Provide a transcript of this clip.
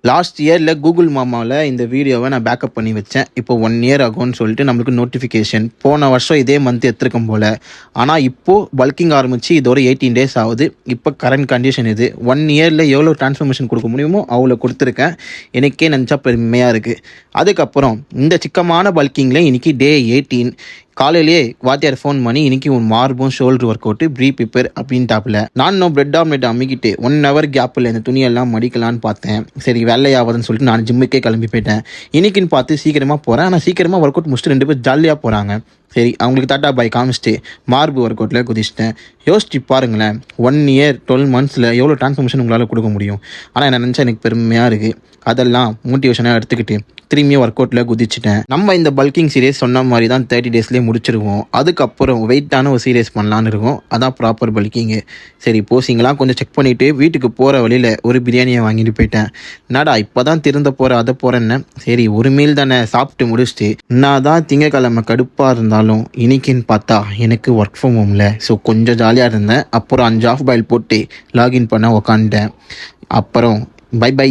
Last இயரில் Google மாமாவில் இந்த வீடியோவை நான் பேக்கப் பண்ணி வச்சேன். இப்போ 1 இயர் ஆகும்னு சொல்லிட்டு நம்மளுக்கு நோட்டிஃபிகேஷன். போன வருஷம் இதே மந்த் எடுத்துருக்கும் போல். ஆனால் இப்போது பல்கிங் ஆரம்பித்து இதோட 18 டேஸ் ஆகுது. இப்போ கரண்ட் கண்டிஷன் இது. 1 இயரில் எவ்வளோ ட்ரான்ஸ்ஃபர்மேஷன் கொடுக்க முடியுமோ அவ்வளோ கொடுத்துருக்கேன். எனக்கே நினச்சா பெருமையாக இருக்குது. அதுக்கப்புறம் இந்த சிக்கமான பல்கிங்கில் இன்றைக்கி டே 18. காலையிலேயே வாத்தியார் ஃபோன் பண்ணி இன்றைக்கி உன் மார்பும் ஷோல்டர் ஒர்க் அவுட்டு ப்ரிப்பேர் அப்படின்ட்டாப்புல. நான் பிரெட் ஆம்லெட் அம்மிக்கிட்டு 1 ஹவர் கேப்பில் இந்த துணியெல்லாம் மடிக்கலான்னு பார்த்தேன். சரி வேலையாவதுன்னு சொல்லிட்டு நான் ஜிம்முக்கே கிளம்பி போயிட்டேன். இன்றைக்கின்னு பார்த்து சீக்கிரமாக போகிறேன். ஆனால் சீக்கிரமாக ஒர்க் அவுட் முடிச்சுட்டு 2 பேர் ஜாலியாக போகிறாங்க. சரி அவங்களுக்கு டாட்டா பாய் காமிச்சிட்டு மார்பு ஒர்க் அவுட்டில் குதிச்சிட்டேன். யோசிச்சு பாருங்களேன், 1 இயர் 12 மந்த்ஸில் எவ்வளோ ட்ரான்ஸ்ஃபர்மேஷன் உங்களால் கொடுக்க முடியும். ஆனால் என்ன நினச்சா எனக்கு பெருமையாக இருக்குது. அதெல்லாம் மோட்டிவேஷனாக எடுத்துக்கிட்டு திரும்பியும் ஒர்க் அவுட்டில் குதிச்சிட்டேன். நம்ம இந்த பல்கிங் சீரியஸ் சொன்ன மாதிரி தான் 30 டேஸ்லேயே முடிச்சிருவோம். அதுக்கப்புறம் வெயிட்டான ஒரு சீரியஸ் பண்ணலான்னு இருக்கும். அதான் ப்ராப்பர் பல்கிங்கு. சரி போசிங்கெலாம் கொஞ்சம் செக் பண்ணிவிட்டு வீட்டுக்கு போகிற வழியில் ஒரு பிரியாணியை வாங்கிட்டு போயிட்டேன். என்னடா இப்போ தான் திருந்த போகிற அதை போகிறேன்னு. சரி ஒரு மீல் தானே சாப்பிட்டு முடிச்சுட்டு நான் தான் திங்கக்கிழமை கடுப்பாக இருந்தாலும் இன்னைக்குன்னு பார்த்தா எனக்கு ஒர்க் ஃப்ரம் ஹோமில். ஸோ கொஞ்சம் ஜாலியாக இருந்தேன். அப்புறம் 5 ஆஃப் பாயில் போட்டு லாகின் பண்ண உக்காந்துட்டேன். அப்புறம் பை பை.